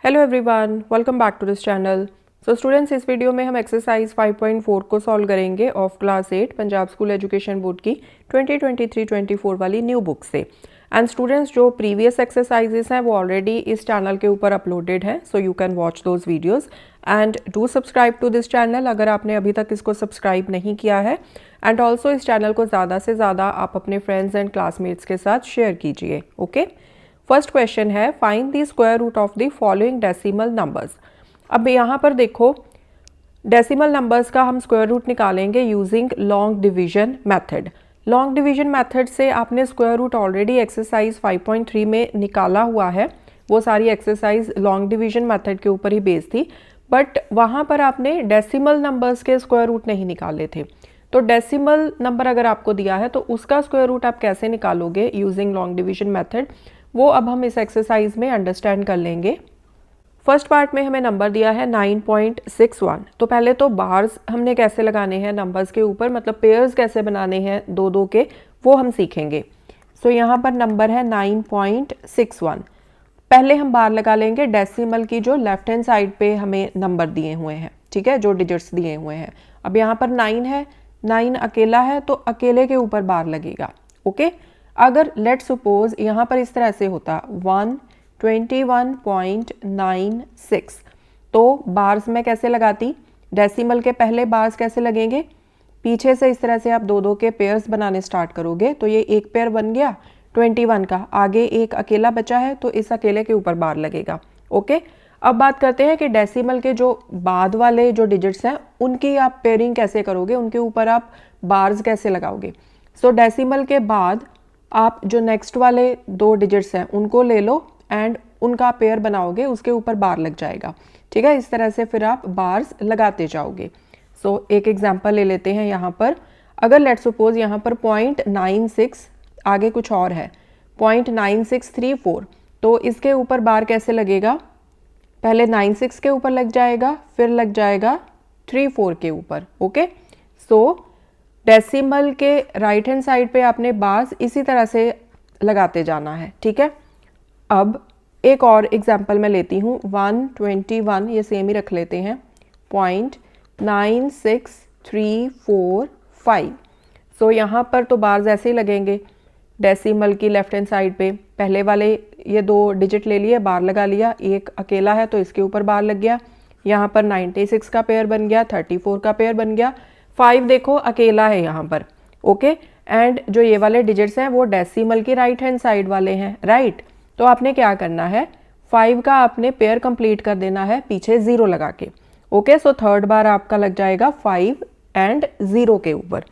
Hello everyone, welcome back to this channel. So students, इस video में हम exercise 5.4 को सॉल्व करेंगे of class 8 Punjab school education board की 2023-24 वाली न्यू बुक से। एंड स्टूडेंट्स, जो प्रीवियस एक्सरसाइजेस हैं वो ऑलरेडी इस चैनल के ऊपर अपलोडेड हैं, so you can watch those videos and do subscribe to this channel अगर आपने अभी तक इसको सब्सक्राइब नहीं किया है। एंड ऑल्सो इस चैनल को ज़्यादा से ज़्यादा आप अपने फ्रेंड्स एंड क्लासमेट्स के साथ शेयर कीजिए। ओके, फर्स्ट क्वेश्चन है find the square root of the following decimal numbers. अब यहाँ पर देखो, डेसिमल नंबर्स का हम स्क्वायर रूट निकालेंगे using long division method. Long division method से आपने स्क्वायर रूट ऑलरेडी एक्सरसाइज 5.3 में निकाला हुआ है। वो सारी एक्सरसाइज लॉन्ग डिवीजन मेथड के ऊपर ही बेस्ड थी, बट वहाँ पर आपने डेसिमल नंबर्स के स्क्वायर रूट नहीं निकाले थे। तो डेसिमल नंबर अगर आपको दिया है तो उसका स्क्वायर रूट आप कैसे निकालोगे यूजिंग लॉन्ग डिवीजन मेथड, वो अब हम इस एक्सरसाइज में अंडरस्टैंड कर लेंगे। फर्स्ट पार्ट में हमें नंबर दिया है 9.61। तो पहले तो बार्स हमने कैसे लगाने हैं नंबर्स के ऊपर, मतलब पेयर्स कैसे बनाने हैं दो दो के, वो हम सीखेंगे। सो यहाँ पर नंबर है 9.61। पहले हम बार लगा लेंगे डेसिमल की जो लेफ्ट हैंड साइड पे हमें नंबर दिए हुए हैं, ठीक है, जो डिजिट्स दिए हुए हैं। अब यहाँ पर 9 है, 9 अकेला है तो अकेले के ऊपर बार लगेगा। ओके, अगर लेट सपोज यहाँ पर इस तरह से होता 121.96, तो बार्स में कैसे लगाती, डेसिमल के पहले बार्स कैसे लगेंगे, पीछे से इस तरह से आप दो दो के पेयर्स बनाने स्टार्ट करोगे। तो ये एक पेयर बन गया 21 का, आगे एक अकेला बचा है तो इस अकेले के ऊपर बार लगेगा। ओके, अब बात करते हैं कि डेसिमल के जो बाद वाले जो डिजिट्स हैं उनकी आप पेयरिंग कैसे करोगे, उनके ऊपर आप बार्स कैसे लगाओगे। सो डेसिमल के बाद आप जो नेक्स्ट वाले दो डिजिट्स हैं उनको ले लो एंड उनका पेयर बनाओगे, उसके ऊपर बार लग जाएगा। ठीक है, इस तरह से फिर आप बार्स लगाते जाओगे। सो एक एग्जांपल ले लेते हैं यहाँ पर। अगर लेट सपोज यहाँ पर 0.96 आगे कुछ और है 0.9634, तो इसके ऊपर बार कैसे लगेगा, पहले 96 के ऊपर लग जाएगा, फिर लग जाएगा 34 के ऊपर। ओके, सो डेसिमल के राइट हैंड साइड पे आपने बार्स इसी तरह से लगाते जाना है। ठीक है, अब एक और एग्जांपल मैं लेती हूँ 121, ये सेम ही रख लेते हैं 0.96345। सो यहाँ पर तो बार्स ऐसे ही लगेंगे डेसिमल की लेफ्ट हैंड साइड पे। पहले वाले ये दो डिजिट ले लिए, बार लगा लिया, एक अकेला है तो इसके ऊपर बार लग गया। यहाँ पर 96 का पेयर बन गया, 34 का पेयर बन गया, 5 देखो अकेला है यहाँ पर। ओके, एंड जो ये वाले डिजिट्स हैं वो डेसिमल की राइट हैंड साइड वाले हैं, राइट। तो आपने क्या करना है, 5 का आपने पेयर कंप्लीट कर देना है पीछे 0 लगा के। ओके, सो थर्ड बार आपका लग जाएगा 5 एंड 0 के ऊपर।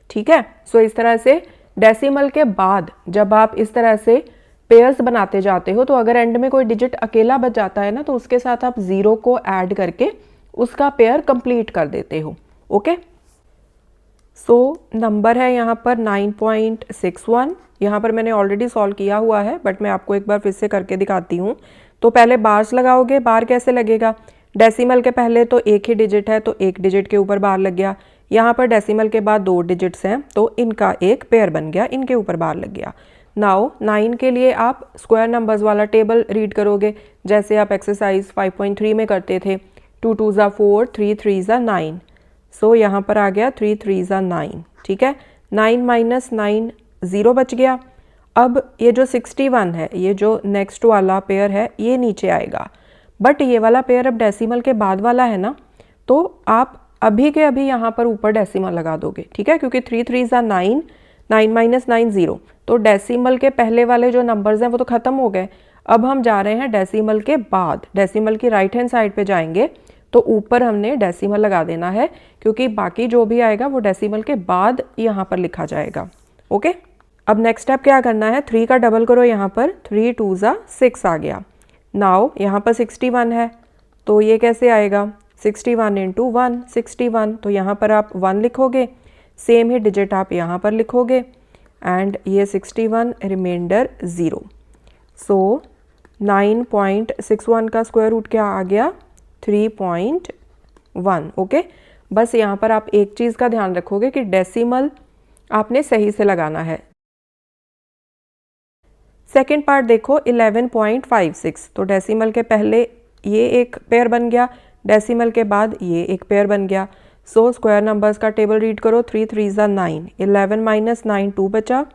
ठीक है, सो इस तरह से डेसिमल के बाद जब आप इस तरह से पेयर्स बनाते जाते हो तो अगर एंड में कोई डिजिट अकेला बच जाता है ना, तो उसके साथ आप 0 को ऐड करके उसका पेयर कंप्लीट कर देते हो। ओके, सो नंबर है यहाँ पर 9.61। यहाँ पर मैंने ऑलरेडी सॉल्व किया हुआ है, बट मैं आपको एक बार फिर से करके दिखाती हूँ। तो पहले बार्स लगाओगे, बार कैसे लगेगा, डेसिमल के पहले तो एक ही डिजिट है तो एक डिजिट के ऊपर बार लग गया। यहाँ पर डेसिमल के बाद दो डिजिट्स हैं तो इनका एक पेयर बन गया, इनके ऊपर बार लग गया। नाउ 9 के लिए आप स्क्वायर नंबर्स वाला टेबल रीड करोगे, जैसे आप एक्सरसाइज 5.3 में करते थे। 2 2 ज़ा 4, 3 3 ज़ा 9। सो यहाँ पर आ गया 3 3 ज़ा 9। ठीक है, 9 माइनस 9 0 बच गया। अब ये जो 61 है, ये जो नेक्स्ट वाला पेयर है ये नीचे आएगा, बट ये वाला पेयर अब डेसिमल के बाद वाला है ना, तो आप अभी के अभी यहाँ पर ऊपर डेसिमल लगा दोगे। ठीक है, क्योंकि 3 3 ज़ा 9, 9 माइनस 9 0, तो डेसिमल के पहले वाले जो नंबर्स हैं वो तो ख़त्म हो गए। अब हम जा रहे हैं डेसिमल के बाद, डेसिमल की राइट हैंड साइड पे जाएंगे तो ऊपर हमने डेसिमल लगा देना है, क्योंकि बाकी जो भी आएगा वो डेसिमल के बाद यहाँ पर लिखा जाएगा। ओके, अब नेक्स्ट स्टेप क्या करना है, 3 का डबल करो यहाँ पर, 3 2 ज़ा 6 आ गया। नाउ यहाँ पर 61 है तो ये कैसे आएगा, 61 इंटू 1 61, तो यहाँ पर आप 1 लिखोगे, सेम ही डिजिट आप यहाँ पर लिखोगे एंड ये 61 रिमाइंडर 0। सो 9.61 का स्क्वायर रूट क्या आ गया, 3.1। ओके, बस यहाँ पर आप एक चीज़ का ध्यान रखोगे कि डेसिमल आपने सही से लगाना है। सेकेंड पार्ट देखो 11.56, तो डेसिमल के पहले ये एक पेयर बन गया, डेसिमल के बाद ये एक पेयर बन गया। सो स्क्वायर नंबर्स का टेबल रीड करो, 3 3 9, 11 माइनस 9 2 बचा,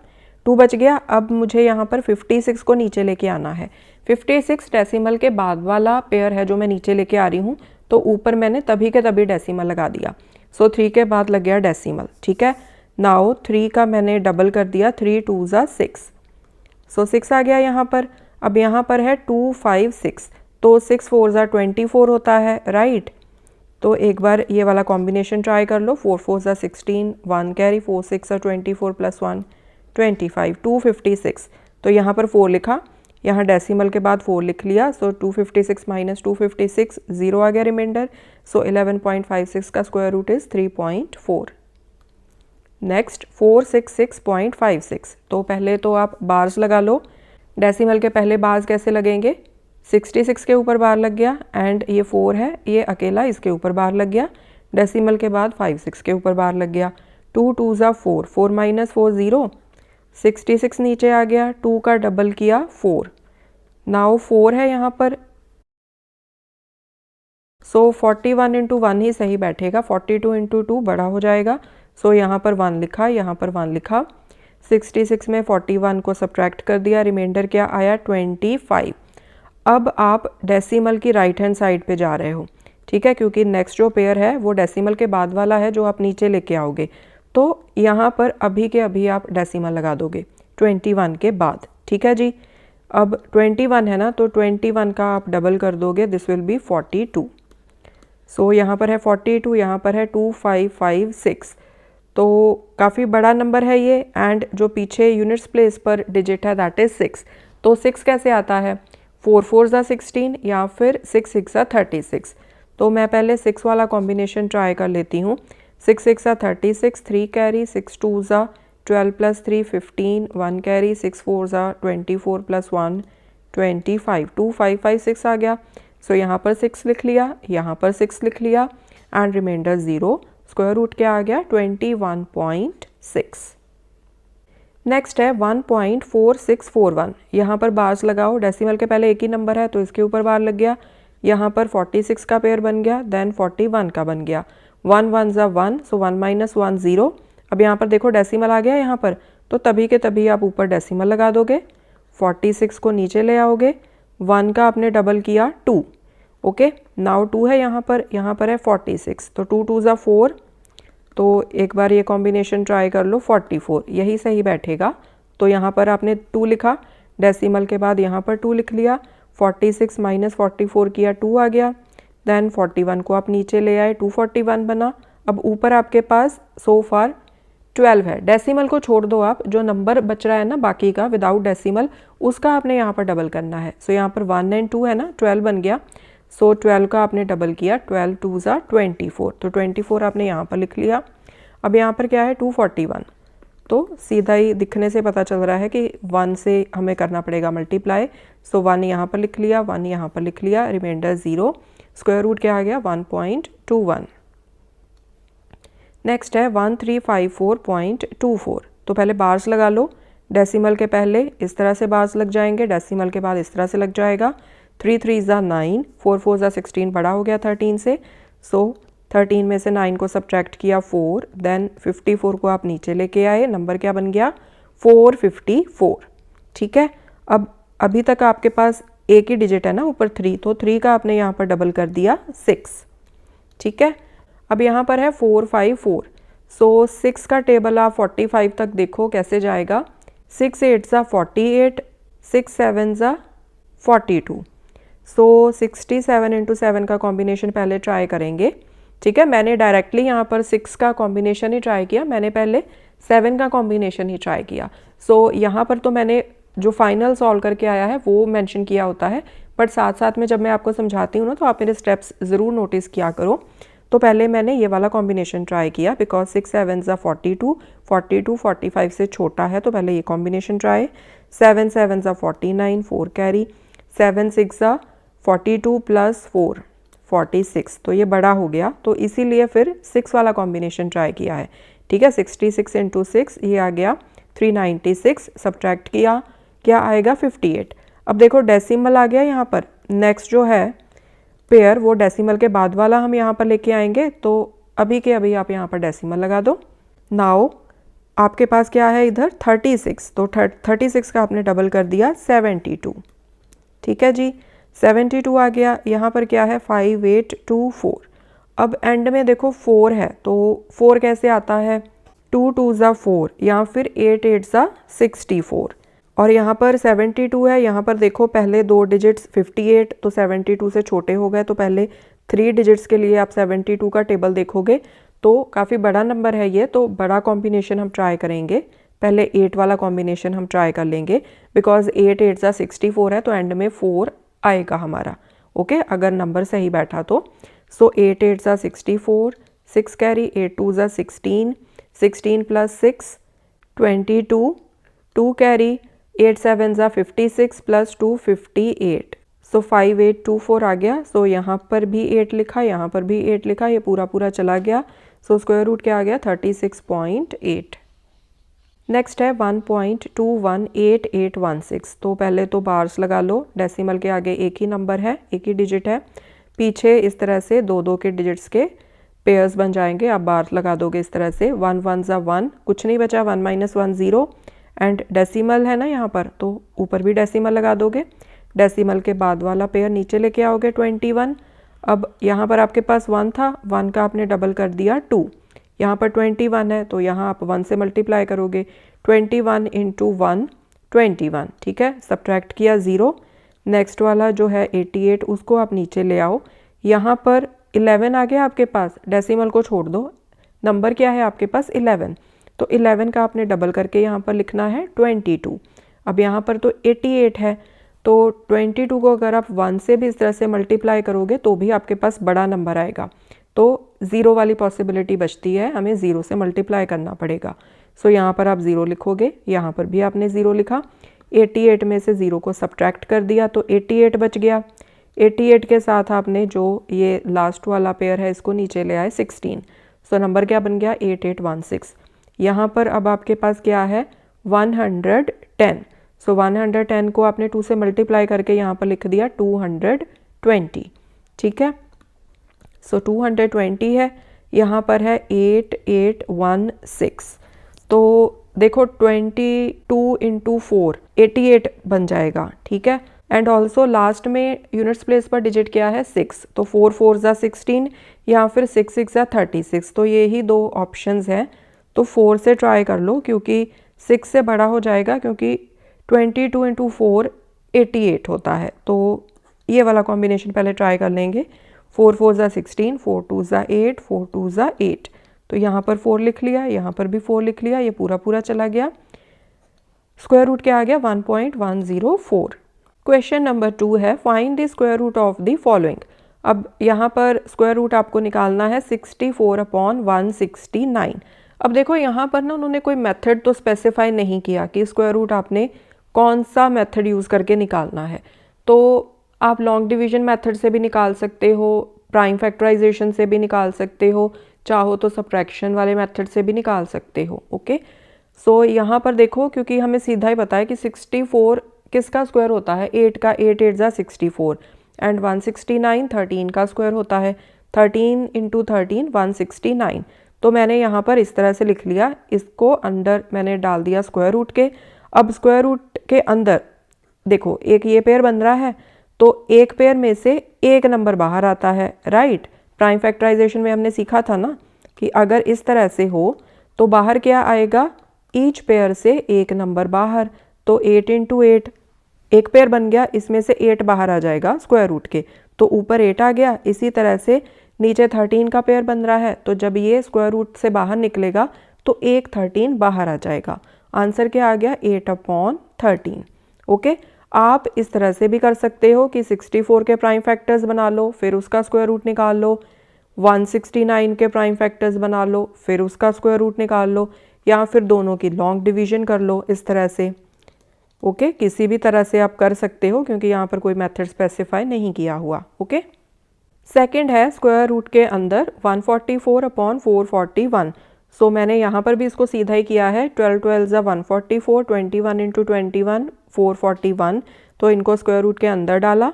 2 बच गया। अब मुझे यहाँ पर 56 को नीचे लेके आना है। 56 डेसिमल के बाद वाला पेयर है जो मैं नीचे लेके आ रही हूँ, तो ऊपर मैंने तभी के तभी डेसिमल लगा दिया। सो 3 के बाद लग गया डेसिमल, ठीक है। नाउ 3 का मैंने डबल कर दिया, 3 2 6, सो 6 आ गया यहाँ पर। अब यहाँ पर है 2 5 6, तो 6 4 24 होता है, राइट। तो एक बार ये वाला कॉम्बिनेशन ट्राई कर लो, 4 4 16, 1 कैरी, 4 6 24 प्लस 1 25, 256। तो यहाँ पर 4 लिखा, यहाँ डेसिमल के बाद 4 लिख लिया। सो 256 माइनस 256, 0 आ गया रिमाइंडर। सो 11.56 का स्क्वायर रूट इज़ 3.4। नेक्स्ट 466.56। तो पहले तो आप बार्स लगा लो। डेसिमल के पहले बार्स कैसे लगेंगे, 66 के ऊपर बार लग गया, एंड ये 4 है, ये अकेला इसके ऊपर बार लग गया। डेसिमल के बाद 56 के ऊपर बार लग गया। 2 2 4, 4 माइनस 4 0, 66 नीचे आ गया, 2 का डबल किया 4। नाउ 4 है यहाँ पर, सो 41 इंटू 1 ही सही बैठेगा, 42 इंटू 2 बड़ा हो जाएगा। सो यहाँ पर 1 लिखा, यहाँ पर 1 लिखा। 66 में 41 को सब्ट्रैक्ट कर दिया, रिमाइंडर क्या आया 25। अब आप डेसिमल की राइट हैंड साइड पे जा रहे हो, ठीक है, क्योंकि नेक्स्ट जो पेयर है वो डेसिमल के बाद वाला है जो आप नीचे लेके आओगे। तो यहाँ पर अभी के अभी आप डेसिमल लगा दोगे 21 के बाद, ठीक है जी। अब 21 है ना, तो 21 का आप डबल कर दोगे, दिस विल बी 42। सो यहाँ पर है 42, यहाँ पर है 2556। तो काफ़ी बड़ा नंबर है ये, एंड जो पीछे यूनिट्स प्लेस पर डिजिट है दैट इज़ 6। तो 6 कैसे आता है, 4 4 16 या फिर 6 6 36। तो मैं पहले 6 वाला कॉम्बिनेशन ट्राई कर लेती हूँ। 6 6 36, 3 कैरी, 6 2 12 प्लस 3 15, 1 कैरी, 6 4 24 प्लस 1 25, 2 5 5 6 आ गया। सो यहाँ पर 6 लिख लिया, यहाँ पर 6 लिख लिया, एंड रिमाइंडर 0। स्क्वायर रूट क्या आ गया 21.6। नेक्स्ट है 1.4641। यहाँ पर बार्स लगाओ, डेसिमल के पहले एक ही नंबर है तो इसके ऊपर बार लग गया। यहाँ पर 46 का पेयर बन गया, देन 41 का बन गया। 1 1 1, सो 1 माइनस 1 0। अब यहाँ पर देखो डेसिमल आ गया यहाँ पर, तो तभी के तभी आप ऊपर डेसिमल लगा दोगे। 46 को नीचे ले आओगे, 1 का आपने डबल किया 2, ओके। नाउ 2 है यहाँ पर है 46, तो 2 2 4। तो एक बार ये कॉम्बिनेशन ट्राई कर लो, 44 यही सही बैठेगा। तो यहाँ पर आपने 2 लिखा, डेसिमल के बाद यहाँ पर 2 लिख लिया। 46 माइनस 44 किया, 2 आ गया। देन 41 को आप नीचे ले आए, 241 बना। अब ऊपर आपके पास सो फार 12 है, डेसिमल को छोड़ दो आप, जो नंबर बच रहा है ना बाकी का विदाउट डेसिमल, उसका आपने यहाँ पर डबल करना है। सो यहाँ पर 1 एंड 2 है ना, 12 बन गया। सो 12 का आपने डबल किया, 12 2 24, तो 24 आपने यहाँ पर लिख लिया। अब यहाँ पर क्या है 241, तो सीधा ही दिखने से पता चल रहा है कि 1 से हमें करना पड़ेगा मल्टीप्लाई। सो 1 यहाँ पर लिख लिया, 1 यहाँ पर लिख लिया, रिमाइंडर 0। स्क्वायर रूट क्या आ गया 1.21। नेक्स्ट है 1354.24। तो पहले बार्स लगा लो, डेसिमल के पहले इस तरह से बार्स लग जाएंगे, डेसिमल के बाद इस तरह से लग जाएगा। 3 3 9, 4 4 16 बड़ा हो गया 13 से। सो 13 में से 9 को सब्ट्रैक्ट किया 4, देन 54 को आप नीचे लेके आए, नंबर क्या बन गया 454, ठीक है। अब अभी तक आपके पास एक ही डिजिट है ना ऊपर 3, तो 3 का आपने यहाँ पर डबल कर दिया 6, ठीक है। अब यहाँ पर है 454, सो 6 का टेबल आप 45 तक देखो कैसे जाएगा। 6 8 48, 6 7 42। सो 67 इंटू 7 का कॉम्बिनेशन पहले ट्राई करेंगे, ठीक है। मैंने डायरेक्टली यहाँ पर 6 का कॉम्बिनेशन ही ट्राई किया, मैंने पहले 7 का कॉम्बिनेशन ही ट्राई किया। सो यहाँ पर तो मैंने जो फाइनल सॉल्व करके आया है वो मेंशन किया होता है, बट साथ साथ में जब मैं आपको समझाती हूँ ना तो आप मेरे स्टेप्स ज़रूर नोटिस किया करो। तो पहले मैंने ये वाला कॉम्बिनेशन ट्राई किया, बिकॉज 6 7 42, 42 45 से छोटा है, तो पहले ये कॉम्बिनेशन ट्राई। 7 7 49, 4 कैरी, 7 6 42 प्लस 4 46, तो ये बड़ा हो गया, तो इसीलिए फिर 6 वाला कॉम्बिनेशन ट्राई किया है, ठीक है। 66 इंटू 6 ये आ गया 396, सब्ट्रैक्ट किया क्या आएगा 58। अब देखो डेसिमल आ गया यहाँ पर। नेक्स्ट जो है पेयर वो डेसिमल के बाद वाला हम यहाँ पर लेके आएंगे, तो अभी के अभी आप यहाँ पर डेसिमल लगा दो। नाउ आपके पास क्या है इधर 36, तो 36 का आपने डबल कर दिया 72। ठीक है जी, 72 आ गया। यहाँ पर क्या है 5824। अब एंड में देखो 4 है, तो 4 कैसे आता है 2 2 ज़ा 4 या फिर 8 8 ज़ा 64। और यहाँ पर 72 है, यहाँ पर देखो पहले 2 डिजिट्स 58, तो 72 से छोटे हो गए, तो पहले 3 डिजिट्स के लिए आप 72 का टेबल देखोगे तो काफ़ी बड़ा नंबर है ये, तो बड़ा कॉम्बिनेशन हम ट्राई करेंगे। पहले 8 वाला कॉम्बिनेशन हम ट्राई कर लेंगे, बिकॉज 8 8 ज़ा 64 है, तो एंड में 4 आएगा हमारा। ओके, अगर नंबर सही बैठा तो। सो 8 8 ज़ा 64, 6 कैरी, 8 2 ज़ा 16, 16 प्लस 6 22, 2 कैरी, 8 7 ज़ा 56 प्लस 2 58। सो 5824 आ गया। सो यहाँ पर भी 8 लिखा, यहाँ पर भी 8 लिखा, ये पूरा पूरा चला गया। सो स्क्वायर रूट क्या आ गया 36.8। नेक्स्ट है 1.218816। तो पहले तो बार्स लगा लो, डेसिमल के आगे एक ही नंबर है, एक ही डिजिट है, पीछे इस तरह से 2 2 के डिजिट्स के पेयर्स बन जाएंगे। आप बार्स लगा दोगे इस तरह से, 1 1 ज़ा 1, कुछ नहीं बचा, 1 - 1 0, एंड डेसिमल है ना यहाँ पर, तो ऊपर भी डेसिमल लगा दोगे। डेसिमल के बाद वाला पेयर नीचे लेके आओगे 21। अब यहाँ पर आपके पास 1 था, 1 का आपने डबल कर दिया 2, यहाँ पर 21 है, तो यहाँ आप 1 से मल्टीप्लाई करोगे, 21 × 1 21। ठीक है, सब्ट्रैक्ट किया 0। नेक्स्ट वाला जो है 88, उसको आप नीचे ले आओ। यहाँ पर 11 आ गया आपके पास, डेसिमल को छोड़ दो, नंबर क्या है आपके पास 11, तो 11 का आपने डबल करके यहाँ पर लिखना है 22। अब यहाँ पर तो 88 है, तो 22 को अगर आप 1 से भी इस तरह से मल्टीप्लाई करोगे तो भी आपके पास बड़ा नंबर आएगा, तो 0 वाली पॉसिबिलिटी बचती है, हमें 0 से मल्टीप्लाई करना पड़ेगा। सो यहाँ पर आप 0 लिखोगे, यहाँ पर भी आपने 0 लिखा, 88 में से 0 को सब्ट्रैक्ट कर दिया तो 88 बच गया। 88 के साथ आपने जो ये लास्ट वाला पेयर है इसको नीचे ले आए 16। सो नंबर क्या बन गया 8816। यहाँ पर अब आपके पास क्या है 110। सो 110 को आपने 2 से मल्टीप्लाई करके यहाँ पर लिख दिया 220। ठीक है, सो 220 है, यहाँ पर है 8816। तो देखो 22 × 4 88 बन जाएगा। ठीक है, एंड ऑल्सो लास्ट में यूनिट्स प्लेस पर डिजिट क्या है 6, तो 4 4 ज़ा 16 या फिर 6 6 ज़ा 36, तो ये ही 2 ऑप्शंस हैं। तो 4 से ट्राई कर लो, क्योंकि 6 से बड़ा हो जाएगा, क्योंकि 22 × 4 88 होता है। तो ये वाला कॉम्बिनेशन पहले ट्राई कर लेंगे। 4 4 ज़ा 16, 4 2 ज़ा 8, 4 2 ज़ा 8, तो यहाँ पर 4 लिख लिया, यहाँ पर भी 4 लिख लिया, ये पूरा पूरा चला गया। स्क्वायर रूट क्या आ गया 1.104। क्वेश्चन नंबर 2 है, find the square root of the following. अब यहाँ पर स्क्वायर रूट आपको निकालना है 64/169। अब देखो यहाँ पर ना उन्होंने कोई मेथड तो स्पेसिफाई नहीं किया कि स्क्वायर रूट आपने कौन सा मेथड यूज़ करके निकालना है। तो आप लॉन्ग डिवीजन मेथड से भी निकाल सकते हो, प्राइम फैक्टराइजेशन से भी निकाल सकते हो, चाहो तो सब्ट्रैक्शन वाले मेथड से भी निकाल सकते हो। ओके, सो यहाँ पर देखो, क्योंकि हमें सीधा ही पता है कि 64 किसका स्क्वायर होता है 8 का, 8 8 ज़ा 64, एंड 169 13 का स्क्वायर होता है, 13 × 13 169। तो मैंने यहाँ पर इस तरह से लिख लिया, इसको अंदर मैंने डाल दिया स्क्वायर रूट के। अब स्क्वायर रूट के अंदर देखो एक ये पेयर बन रहा है, तो एक पेयर में से एक नंबर बाहर आता है, राइट। प्राइम फैक्टराइजेशन में हमने सीखा था ना कि अगर इस तरह से हो तो बाहर क्या आएगा, ईच पेयर से एक नंबर बाहर, तो 8 × 8 एक पेयर बन गया, इसमें से 8 बाहर आ जाएगा स्क्वायर रूट के, तो ऊपर 8 आ गया। इसी तरह से नीचे 13 का पेयर बन रहा है, तो जब ये स्क्वायर रूट से बाहर निकलेगा तो एक 13 बाहर आ जाएगा। आंसर क्या आ गया 8/13। ओके, आप इस तरह से भी कर सकते हो कि 64 के प्राइम फैक्टर्स बना लो, फिर उसका स्क्वायर रूट निकाल लो, 169 के प्राइम फैक्टर्स बना लो, फिर उसका स्क्वायर रूट निकाल लो, या फिर दोनों की लॉन्ग डिवीजन कर लो इस तरह से। ओके, किसी भी तरह से आप कर सकते हो, क्योंकि यहाँ पर कोई मेथड स्पेसिफाई नहीं किया हुआ। ओके, सेकंड है स्क्वायर रूट के अंदर 144/441। सो मैंने यहाँ पर भी इसको सीधा ही किया है, 12 12 ज़ा 144, 21 × 21 441, तो इनको स्क्वायर रूट के अंदर डाला।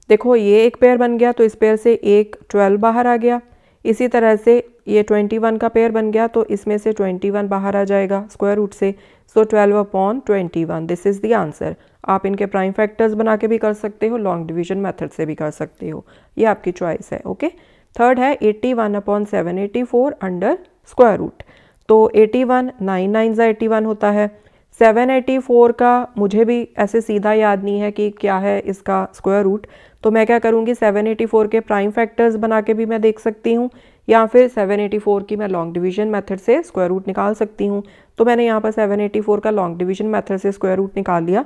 देखो ये एक पेयर बन गया तो इस पेयर से एक 12 बाहर आ गया। इसी तरह से ये 21 का पेयर बन गया तो इसमें से 21 बाहर आ जाएगा स्क्वायर रूट से। सो 12/21, दिस इज़ द आंसर। आप इनके प्राइम फैक्टर्स बना के भी कर सकते हो, लॉन्ग डिवीजन मेथड से भी कर सकते हो, ये आपकी चॉइस है। ओके, थर्ड है 81/784 अंडर स्क्वायर रूट। तो 81, 9 9 81 होता है। 784 का मुझे भी ऐसे सीधा याद नहीं है कि क्या है इसका स्क्वायर रूट, तो मैं क्या करूँगी 784 के प्राइम फैक्टर्स बना के भी मैं देख सकती हूँ, या फिर 784 की मैं लॉन्ग डिवीजन मेथड से स्क्वायर रूट निकाल सकती हूँ। तो मैंने यहाँ पर 784 का लॉन्ग डिवीजन मेथड से स्क्वायर रूट निकाल लिया।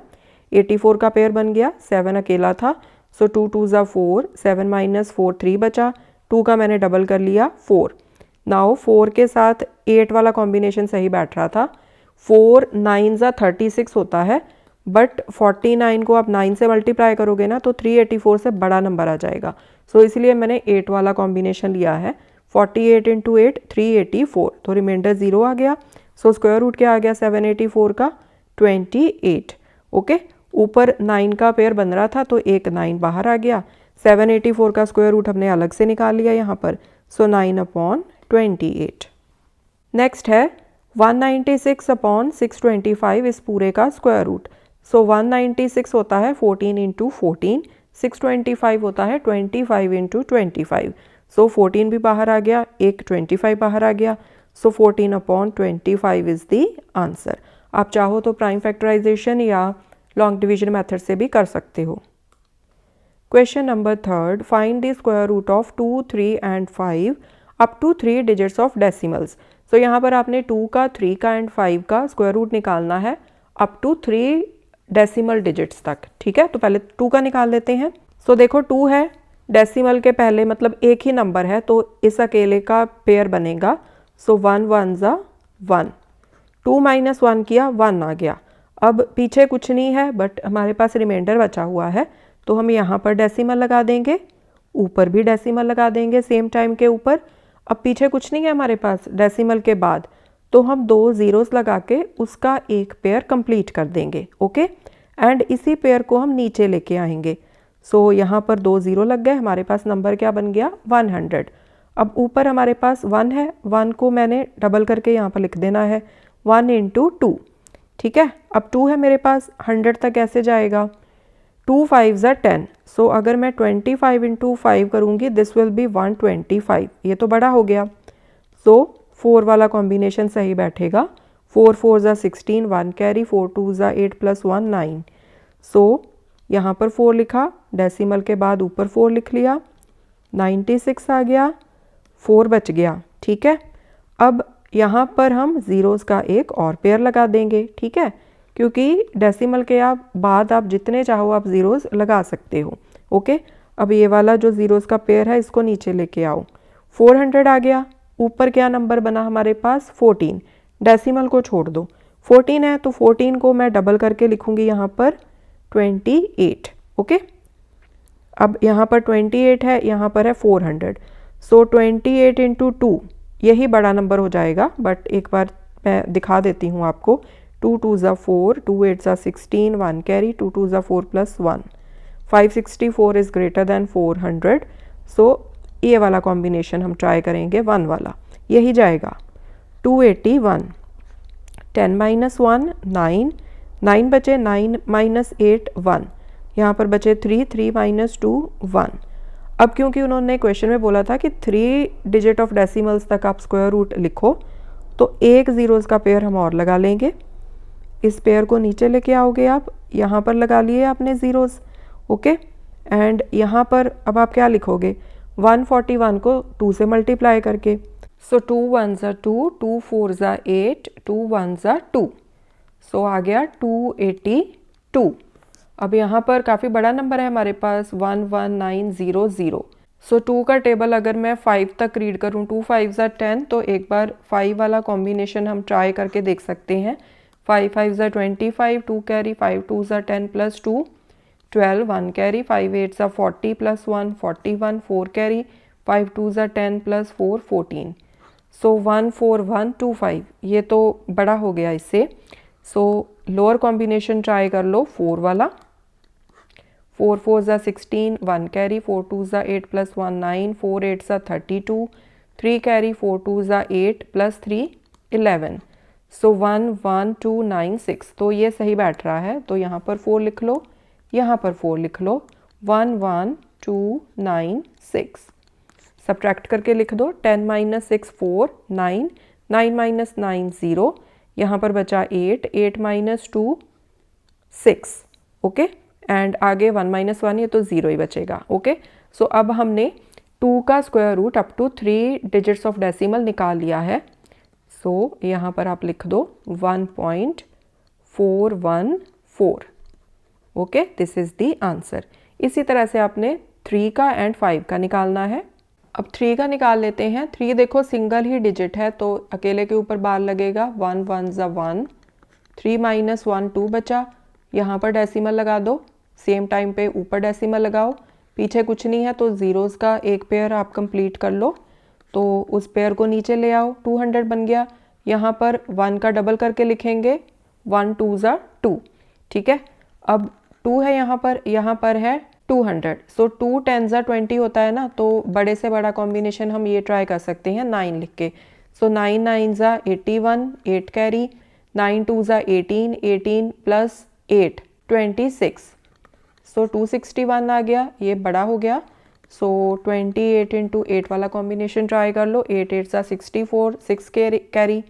84 का पेयर बन गया, 7 अकेला था, सो 2 2 ज़ा 4, 7 - 4 3 बचा, 2 का मैंने डबल कर लिया 4। नाउ 4 के साथ 8 वाला कॉम्बिनेशन सही बैठ रहा था। 4 9 ज़ा 36 होता है, बट 49 को आप 9 से मल्टीप्लाई करोगे ना तो 384 से बड़ा नंबर आ जाएगा। सो इसलिए मैंने 8 वाला कॉम्बिनेशन लिया है। 48 × 8 384, तो रिमाइंडर 0 आ गया। सो स्क्वायर रूट क्या आ गया 784 का 28। ओके, ऊपर 9 का पेयर बन रहा था तो एक 9 बाहर आ गया। 784 का स्क्वायर रूट हमने अलग से निकाल लिया यहाँ पर। सो 9/28। नेक्स्ट है 196/625 इस पूरे का स्क्वायर रूट। सो 196 होता है 14 × 14, 625 होता है 25 × 25। सो 14 भी बाहर आ गया, एक 25 बाहर आ गया। So 14/25 is the answer. आप चाहो तो प्राइम फैक्टराइजेशन या लॉन्ग डिवीजन मेथड से भी कर सकते हो। Question number 3, find the square root of 2, 3 and 5 up to 3 digits of decimals. तो यहाँ पर आपने 2 का, 3 का एंड 5 का स्क्वायर रूट निकालना है अप टू 3 डेसिमल डिजिट्स तक। ठीक है, तो पहले 2 का निकाल लेते हैं। सो देखो 2 है, डेसिमल के पहले मतलब एक ही नंबर है तो इस अकेले का पेयर बनेगा। सो 1 1 ज़ा 1, 2 - 1 किया 1 आ गया। अब पीछे कुछ नहीं है बट हमारे पास रिमाइंडर बचा हुआ है, तो हम यहाँ पर डेसिमल लगा देंगे, ऊपर भी डेसिमल लगा देंगे सेम टाइम के ऊपर। अब पीछे कुछ नहीं है हमारे पास डेसिमल के बाद, तो हम 2 ज़ीरोस लगा के उसका एक पेयर कंप्लीट कर देंगे। ओके, एंड इसी पेयर को हम नीचे लेके आएंगे। सो यहाँ पर 2 ज़ीरो लग गए, हमारे पास नंबर क्या बन गया 100। अब ऊपर हमारे पास 1 है, 1 को मैंने डबल करके यहाँ पर लिख देना है 1 × 2। ठीक है, अब 2 है मेरे पास, 100 तक कैसे जाएगा, 2 5 ज़ा 10। सो अगर मैं 25 × 5 करूँगी दिस विल बी 125, ये तो बड़ा हो गया। सो 4 वाला कॉम्बिनेशन सही बैठेगा। 4 4 ज़ा 16, 1 कैरी, 4 2 ज़ा 8 + 1 9। सो यहाँ पर 4 लिखा, डेसिमल के बाद ऊपर 4 लिख लिया, 96 आ गया, 4 बच गया। ठीक है, अब यहाँ पर हम ज़ीरोज़ का एक और पेयर लगा देंगे। ठीक है, क्योंकि डेसिमल के बाद आप जितने चाहो आप ज़ीरोज़ लगा सकते हो। ओके, अब ये वाला जो ज़ीरोज़ का पेयर है इसको नीचे लेके आओ। 400 आ गया, ऊपर क्या नंबर बना हमारे पास 14, डेसिमल को छोड़ दो, 14 है तो 14 को मैं डबल करके लिखूँगी यहाँ पर 28। ओके, अब यहाँ पर 28 है, यहाँ पर है 400। सो 28 × 2 यही बड़ा नंबर हो जाएगा, बट एक बार मैं दिखा देती हूँ आपको। 2 2 ज़ा 4, 2 8 ज़ा 16, 1 कैरी, 2 2 ज़ा 4 + 1, 564 इज़ ग्रेटर दैन 400। सो ये वाला कॉम्बिनेशन हम ट्राई करेंगे 1 वाला, यही जाएगा 281। 10 - 1 9, 9 बचे, 9 - 8 1, यहाँ पर बचे 3, 3 - 2 1। अब क्योंकि उन्होंने क्वेश्चन में बोला था कि 3 डिजिट ऑफ डेसिमल्स तक आप स्क्वायर रूट लिखो, तो एक ज़ीरोज़ का पेयर हम और लगा लेंगे। इस पेयर को नीचे लेके आओगे आप, यहाँ पर लगा लिए आपने ज़ीरोज़। ओके, एंड यहाँ पर अब आप क्या लिखोगे 141 को 2 से मल्टीप्लाई करके। सो 2 1 ज़ा 2, 2 4 ज़ा 8, 2 1 ज़ा 2। सो आ गया 282। अब यहाँ पर काफ़ी बड़ा नंबर है हमारे पास 11900। सो 2 का टेबल अगर मैं 5 तक रीड करूँ, 2 5 ज़ा 10, तो एक बार 5 वाला कॉम्बिनेशन हम ट्राई करके देख सकते हैं। 5 5 ज़ा 25, 2 कैरी, 5 2 ज़ा 10 + 2 12, 1 कैरी, 5 8 ज़ा 40 + 1 41, 4 कैरी, 5 2 ज़ा 10 + 4 14। सो 14125, ये तो बड़ा हो गया इससे। सो लोअर कॉम्बिनेशन ट्राई कर लो 4 वाला। 4 4 ज़ा 16 1 कैरी, 4 2 ज़ा 8 प्लस 1 9, 4 8 ज़ा 32, 3 कैरी, 4 2 ज़ा 8 प्लस 3 11। सो 1 1 2 9 6, तो ये सही बैठ रहा है। तो यहाँ पर 4 लिख लो, यहाँ पर 4 लिख लो। 1 1 2 9 6, सब्ट्रैक्ट करके लिख दो। 10 माइनस 6 4 9, 9 माइनस 9 0, यहाँ पर बचा 8, 8 माइनस 2 6, ओके। एंड आगे 1 माइनस 1, ये तो 0 ही बचेगा, ओके। सो अब हमने 2 का square root up to 3 digits of decimal निकाल लिया है। सो यहाँ पर आप लिख दो 1.414, okay, this is the answer. इसी तरह से आपने 3 का एंड 5 का निकालना है। अब 3 का निकाल लेते हैं। 3 देखो सिंगल ही डिजिट है तो अकेले के ऊपर बार लगेगा। 1 1 ज़ा 1, 3 माइनस 1 2 बचा, यहाँ पर डेसिमल लगा दो। सेम टाइम पे ऊपर डेसिमल लगाओ, पीछे कुछ नहीं है तो ज़ीरोज़ का एक पेयर आप कंप्लीट कर लो। तो उस पेयर को नीचे ले आओ, 200 बन गया। यहाँ पर 1 का डबल करके लिखेंगे, 1 2 ज़ा 2, ठीक है। अब 2 है यहाँ पर है 200। सो 2 10 ज़ा 20 होता है ना, तो बड़े से बड़ा कॉम्बिनेशन हम ये ट्राई कर सकते हैं 9 लिख के। सो 9 9 ज़ा 81, 8 कैरी, 9 2 ज़ा 18, 18 प्लस 8 26। सो 261 आ गया, ये बड़ा हो गया। सो 28 इंटू 8 वाला कॉम्बिनेशन ट्राई कर लो। 8 8 ज़ा 64, 6 कैरी,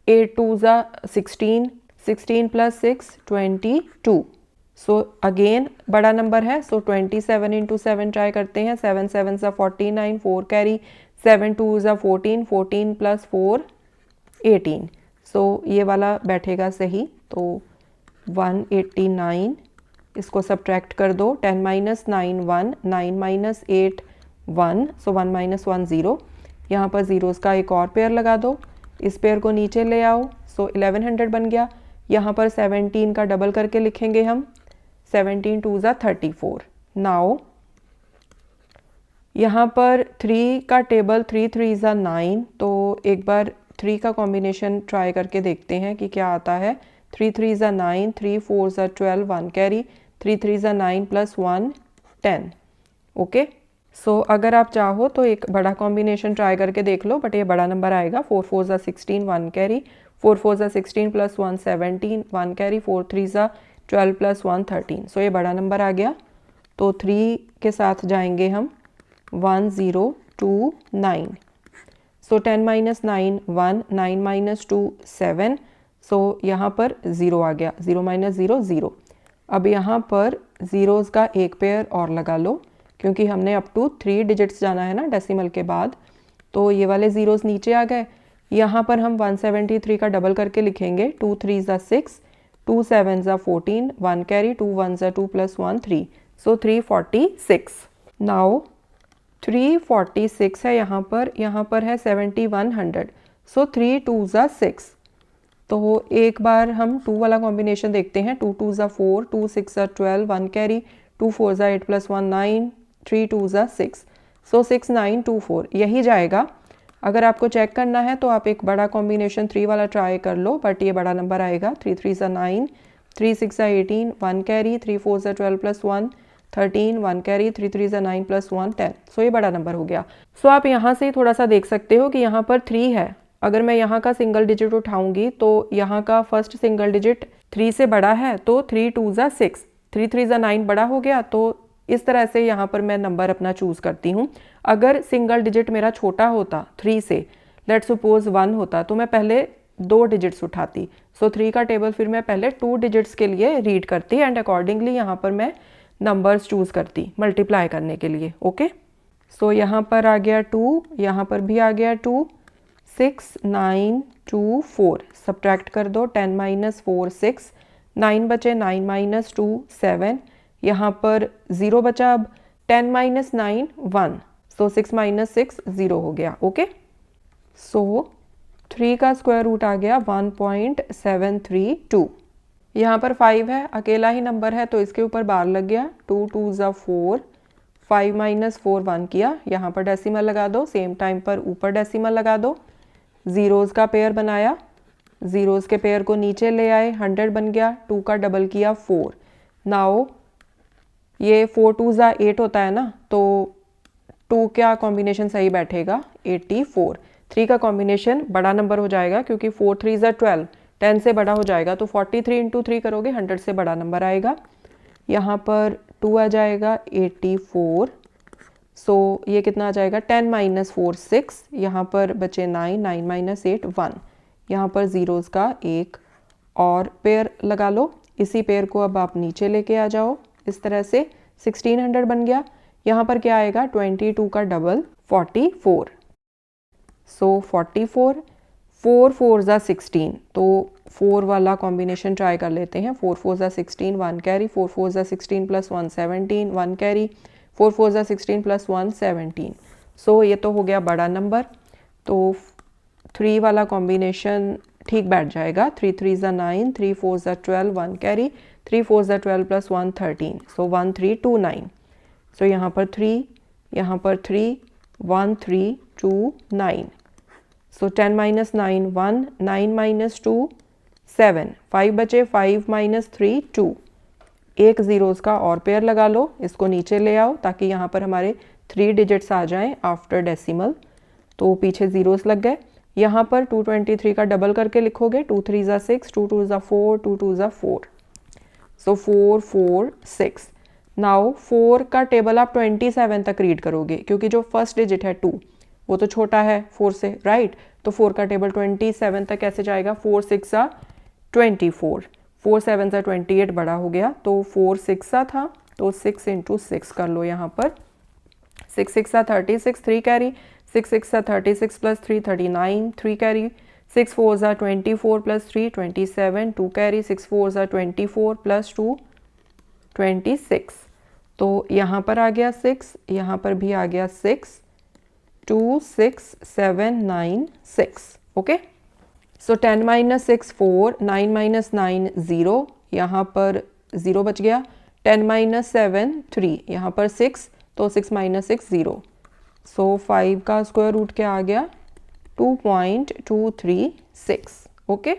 8 2 ज़ा 16, 16 प्लस 6 22। सो अगेन बड़ा नंबर है, सो 27 इंटू 7 ट्राई करते हैं। 7 7 ज़ा 49, 4 कैरी, 7 2 ज़ा 14, 14 प्लस 4 18। सो ये वाला बैठेगा सही, तो 189। इसको सब्ट्रैक्ट कर दो। 10 माइनस 9 1, 9 माइनस 8 1, सो 1 माइनस 1 0। यहाँ पर ज़ीरोज़ का एक और पेयर लगा दो, इस पेयर को नीचे ले आओ। सो 1100 बन गया। यहाँ पर 17 का डबल करके लिखेंगे हम। 17 2 ज़ा 34। नाउ यहाँ पर 3 का टेबल 3 3 ज़ा 9, तो एक बार 3 का कॉम्बिनेशन ट्राई करके देखते हैं कि क्या आता है। 3 3 ज़ा 9, 3 4 ज़ा 12, 1 कैरी, 3 3 ज़ा 9 प्लस 1 10, ओके। सो अगर आप चाहो तो एक बड़ा कॉम्बिनेशन ट्राई करके देख लो, बट ये बड़ा नंबर आएगा। 4 4 ज़ा 16, 1 कैरी, 4 4 ज़ा 16 प्लस 1 17, 1 कैरी, 4 3 ज़ा 12 प्लस 1 13। सो ये बड़ा नंबर आ गया, तो 3 के साथ जाएंगे हम। 1 0 2 9। सो 10 माइनस 9 1, 9 माइनस 2 7। सो यहाँ पर 0 आ गया, 0 माइनस 0 0। अब यहाँ पर ज़ीरोज़ का एक पेयर और लगा लो, क्योंकि हमने अप टू 3 डिजिट्स जाना है ना डेसिमल के बाद। तो ये वाले ज़ीरोज़ नीचे आ गए। यहाँ पर हम 173 का डबल करके लिखेंगे। 2 3 ज़ा 6, 2 7 ज़ा 14, 1 कैरी, 2 1 ज़ा 2 प्लस 1 3, सो 346। नाउ 346 है यहाँ पर है 7100, सो 3 2 ज़ा 6। तो एक बार हम 2 वाला कॉम्बिनेशन देखते हैं। 2 2 ज़ा 4, 2 6 ज़ा 12, 1 कैरी, 2 4 ज़ा 8 प्लस 1 9, 3 2 ज़ा 6, सो 6 9 2 4 यही जाएगा। अगर आपको चेक करना है तो आप एक बड़ा कॉम्बिनेशन 3 वाला ट्राई कर लो, बट ये बड़ा नंबर आएगा। 3 3 ज़ा 9, 3 6 ज़ा 18, 1 कैरी, 3 4 ज़ा 12 प्लस 1 13, 1 कैरी, 3 3 ज़ा 9 प्लस 1 10। सो ये बड़ा नंबर हो गया। सो आप यहाँ से थोड़ा सा देख सकते हो कि यहाँ पर 3 है। अगर मैं यहाँ का सिंगल डिजिट उठाऊंगी तो यहाँ का फर्स्ट सिंगल डिजिट 3 से बड़ा है, तो 3 2 ज़ा 6, 3 3 ज़ा 9 बड़ा हो गया। तो इस तरह से यहाँ पर मैं नंबर अपना चूज़ करती हूँ। अगर सिंगल डिजिट मेरा छोटा होता 3 से, लेट्स सपोज 1 होता, तो मैं पहले 2 डिजिट्स उठाती। सो 3 का टेबल फिर मैं पहले 2 डिजिट्स के लिए रीड करती एंड अकॉर्डिंगली यहाँ पर मैं नंबर्स चूज़ करती मल्टीप्लाई करने के लिए, ओके। सो यहाँ पर आ गया 2, यहाँ पर भी आ गया 2, 6 9 2 4, सब्ट्रैक्ट कर दो। 10 माइनस 4 6, 9 बचे, 9 माइनस 2 7, यहाँ पर 0 बचा। अब 10 माइनस 9 1, सो 6 माइनस 6 0 हो गया, ओके। सो 3 का स्क्वायर रूट आ गया 1.732। यहाँ पर 5 है, अकेला ही नंबर है तो इसके ऊपर बार लग गया। 2 2 ज़ा 4, 5 माइनस 4 1 किया, यहाँ पर डेसिमल लगा दो। सेम टाइम पर ऊपर डेसिमल लगा दो। ज़ीरोज़ का पेयर बनाया, ज़ीरोज़ के पेयर को नीचे ले आए, 100 बन गया। 2 का डबल किया 4। नाउ ये 4 2 ज़ा 8 होता है ना, तो 2 क्या कॉम्बिनेशन सही बैठेगा 84। 3 का कॉम्बिनेशन बड़ा नंबर हो जाएगा क्योंकि 4 3 ज़ा 12, 10 से बड़ा हो जाएगा, तो 43 इंटू 3 करोगे 100 से बड़ा नंबर आएगा। यहाँ पर 2 आ जाएगा 84। सो ये कितना आ जाएगा 10 माइनस 4 6, यहाँ पर बचे 9, 9 माइनस 8 1। यहाँ पर ज़ीरोज़ का एक और पेयर लगा लो। इसी पेयर को अब आप नीचे लेके आ जाओ, इस तरह से 1600 बन गया। यहाँ पर क्या आएगा 22 का डबल 44। सो 44, 4 4 ज़ा 16, तो 4 वाला कॉम्बिनेशन ट्राई कर लेते हैं। 4 4 ज़ा 16 1 कैरी, 4 4 ज़ा 16 प्लस 1 17 1 कैरी, 4 4 ज़ा 16 प्लस 1 17। सो ये तो हो गया बड़ा नंबर, तो 3 वाला कॉम्बिनेशन ठीक बैठ जाएगा। 3 3 ज़ा 9, 3 4 ज़ा 12 1 कैरी, 3 4 ज़ा 12 प्लस 1 13, सो 1 3 2 9। सो यहाँ पर 3, यहाँ पर 3, 1 3 2 9। सो 10 माइनस 9 1, 9 माइनस 2 7, 5 बचे, 5 माइनस 3 2। एक ज़ीरोज़ का और पेयर लगा लो, इसको नीचे ले आओ ताकि यहाँ पर हमारे 3 डिजिट्स आ जाएं आफ्टर डेसिमल, तो पीछे ज़ीरोज़ लग गए। यहाँ पर 223 का डबल करके लिखोगे, 2 3 ज़ा 6, 2 2 ज़ा 4, 2 2 ज़ा 4, सो 4 4 6। नाउ 4 का टेबल आप 27 तक रीड करोगे क्योंकि जो फर्स्ट डिजिट है 2 वो तो छोटा है 4 से, राइट। तो 4 का टेबल 27 तक कैसे जाएगा, 4 6 ज़ा 24, 4 7 ज़ा 28 बड़ा हो गया, तो 4 6 ज़ा था, तो 6 इंटू 6 कर लो। यहाँ पर 6 6 ज़ा 36 3 कैरी, 6 6 ज़ा 36 प्लस 3 39 3 कैरी, 6 4 ज़ा 24 प्लस 3 27 2 कैरी, 6 4 ज़ा 24 प्लस 2 26। तो यहाँ पर आ गया 6, यहाँ पर भी आ गया 6, 2 6 7 9 6। ओके, सो 10 माइनस 6 4, 9 माइनस 9 0, यहाँ पर 0 बच गया। 10 माइनस 7 3, यहाँ पर 6, तो 6 माइनस 6 0। सो 5 का स्क्वायर रूट क्या आ गया 2.236। ओके,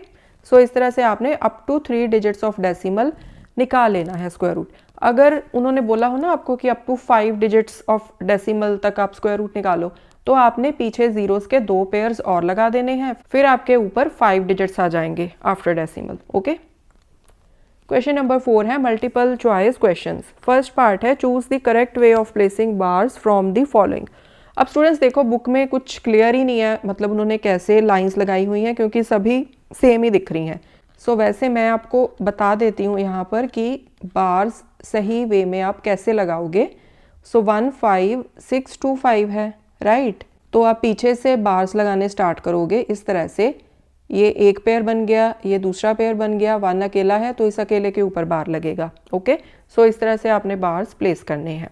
सो इस तरह से आपने up to 3 digits of decimal निकाल लेना है स्क्वायर रूट। अगर उन्होंने बोला हो ना आपको कि up to 5 digits of decimal तक आप स्क्वायर रूट निकालो, तो आपने पीछे जीरोस के 2 पेयर्स और लगा देने हैं, फिर आपके ऊपर 5 डिजिट्स आ जाएंगे after decimal. Okay, question number 4 है multiple choice questions. First part है choose the correct way of placing bars from the following. अब स्टूडेंट्स देखो, बुक में कुछ क्लियर ही नहीं है, मतलब उन्होंने कैसे लाइंस लगाई हुई हैं क्योंकि सभी सेम ही दिख रही हैं। सो वैसे मैं आपको बता देती हूँ यहाँ पर कि बार्स सही वे में आप कैसे लगाओगे। सो 1 5 6 2 5 है, राइट। तो आप पीछे से बार्स लगाने स्टार्ट करोगे इस तरह से। ये एक पेयर बन गया, ये दूसरा पेयर बन गया, 1 अकेला है तो इस अकेले के ऊपर बार लगेगा। ओके, सो इस तरह से आपने बार्स प्लेस करने हैं।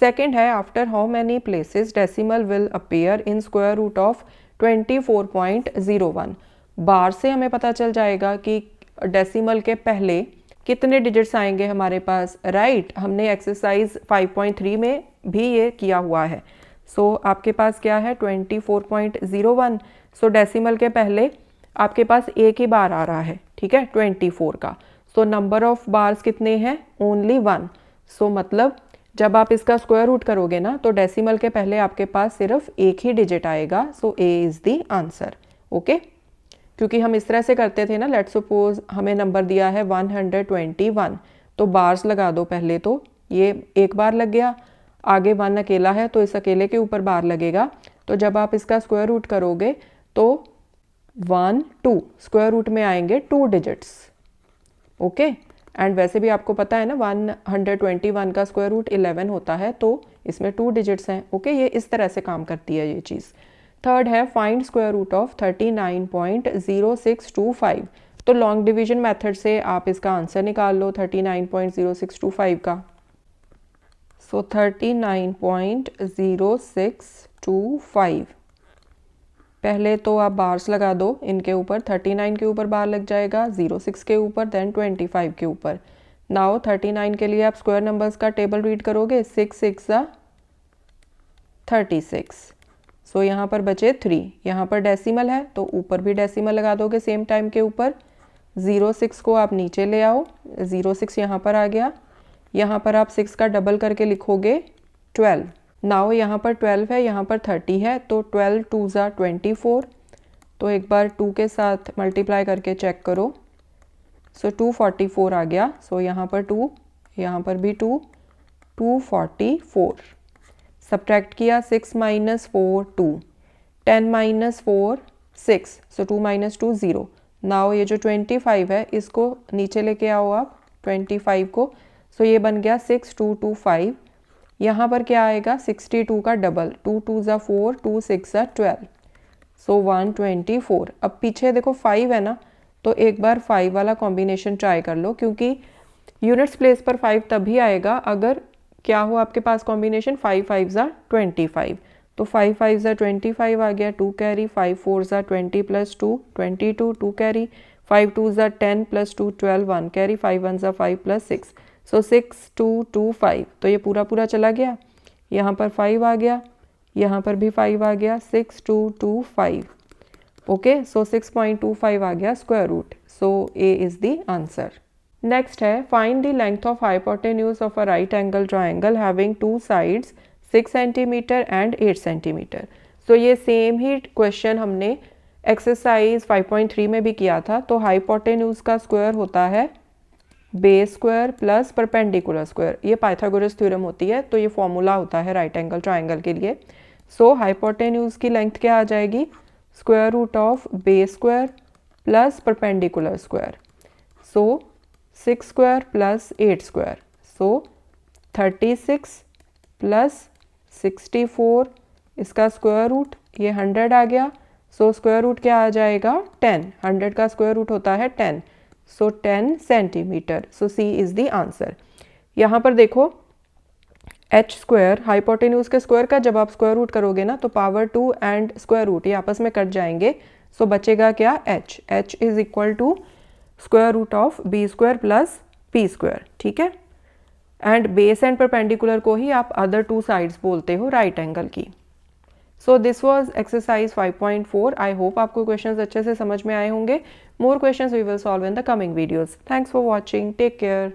सेकंड है after how many places decimal will appear in square root of 24.01। बार से हमें पता चल जाएगा कि डेसिमल के पहले कितने डिजिट्स आएंगे हमारे पास, राइट। हमने एक्सरसाइज 5.3 में भी ये किया हुआ है। सो आपके पास क्या है 24.01। सो डेसिमल के पहले आपके पास एक ही बार आ रहा है, ठीक है, 24 का। सो नंबर ऑफ बार्स कितने हैं, ओनली 1। सो मतलब जब आप इसका स्क्वायर रूट करोगे ना तो डेसिमल के पहले आपके पास सिर्फ एक ही डिजिट आएगा। So A is the answer. Okay, क्योंकि हम इस तरह से करते थे ना, लेट्स सपोज हमें नंबर दिया है 121, तो बार्स लगा दो पहले, तो ये एक बार लग गया, आगे 1 अकेला है तो इस अकेले के ऊपर बार लगेगा। तो जब आप इसका स्क्वायर रूट करोगे तो 1 2 स्क्वायर रूट में आएंगे 2 डिजिट्स। ओके, एंड वैसे भी आपको पता है ना 121 का स्क्वायर रूट 11 होता है, तो इसमें 2 डिजिट्स हैं। ओके, ये इस तरह से काम करती है ये चीज़। थर्ड है फाइंड स्क्वायर रूट ऑफ 39.0625। तो लॉन्ग डिवीजन मेथड से आप इसका आंसर निकाल लो 39.0625 का। सो 39.0625, पहले तो आप बार्स लगा दो इनके ऊपर। 39 के ऊपर बार लग जाएगा, 06 के ऊपर, देन 25 के ऊपर। नाउ 39 के लिए आप स्क्वायर नंबर्स का टेबल रीड करोगे, 6 6 ज़ा 36। सो यहाँ पर बचे 3, यहाँ पर डेसिमल है तो ऊपर भी डेसिमल लगा दोगे सेम टाइम के ऊपर। 06 को आप नीचे ले आओ, 06 यहाँ पर आ गया। यहाँ पर आप 6 का डबल करके लिखोगे 12। नाउ यहाँ पर 12 है, यहाँ पर 30 है, तो 12 2 ज़ा 24। तो एक बार 2 के साथ मल्टीप्लाई करके चेक करो। सो 244 आ गया। सो यहाँ पर 2, यहाँ पर भी 2, 244। सब्ट्रैक्ट किया, 6 माइनस 4 2, 10 माइनस 4 6, सो 2 माइनस 2 0। नाउ ये जो 25 है इसको नीचे लेके आओ आप 25 को। सो ये बन गया 6225। यहाँ पर क्या आएगा 62 का डबल, 2 2 ज़ा 4, 2 6 ज़ा 12, सो 124। अब पीछे देखो 5 है ना, तो एक बार 5 वाला कॉम्बिनेशन ट्राई कर लो, क्योंकि यूनिट्स प्लेस पर 5 तभी आएगा अगर क्या हो आपके पास कॉम्बिनेशन 5 5 ज़ा 25। तो 5 5 ज़ा 25 आ गया, 2 कैरी, 5 4 ज़ा 20 प्लस 2 22, 2 कैरी, 5 2 ज़ा 10 प्लस 2 12, 1 कैरी, 5 1 ज़ा 5 प्लस 6, सो 6 2 2 5। तो ये पूरा पूरा चला गया, यहाँ पर 5 आ गया, यहाँ पर भी 5 आ गया, 6 2 2 5। ओके, सो 6.25 आ गया square root. So A is the answer. Next है find the length of hypotenuse of a right angle triangle having 2 sides 6 centimetre and 8 centimetre. So ये सेम ही क्वेश्चन हमने एक्सरसाइज 5.3 में भी किया था। तो हाइपोटेन्यूज का स्क्वायर होता है base square plus perpendicular square. ये पाइथागोरस थ्योरम होती है, तो ये फॉर्मूला होता है राइट एंगल ट्राइंगल के लिए। सो हाइपोटेन्यूज की लेंथ क्या आ जाएगी, square root of base square plus perpendicular square. So 6 square plus 8 square, so 36 plus 64, इसका स्क्वायर रूट ये 100 आ गया। सो स्क्वायर रूट क्या आ जाएगा 10, 100 का स्क्वायर रूट होता है 10, so 10 centimetre. So C is the answer. यहाँ पर देखो एच स्क्वायर हाइपोटेन्यूज के स्क्वायर का जब आप स्क्वायर रूट करोगे ना, तो पावर 2 एंड स्क्वायर रूट ये आपस में कट जाएंगे। सो बचेगा क्या H, H is equal to square root of B square plus P square. ठीक है, एंड बेस एंड परपेंडिकुलर को ही आप अदर 2 साइड्स बोलते हो राइट एंगल की। So this was exercise 5.4। I hope आपको क्वेश्चंस अच्छे से समझ में आए होंगे। More questions we will solve in the coming videos. Thanks for watching, take care.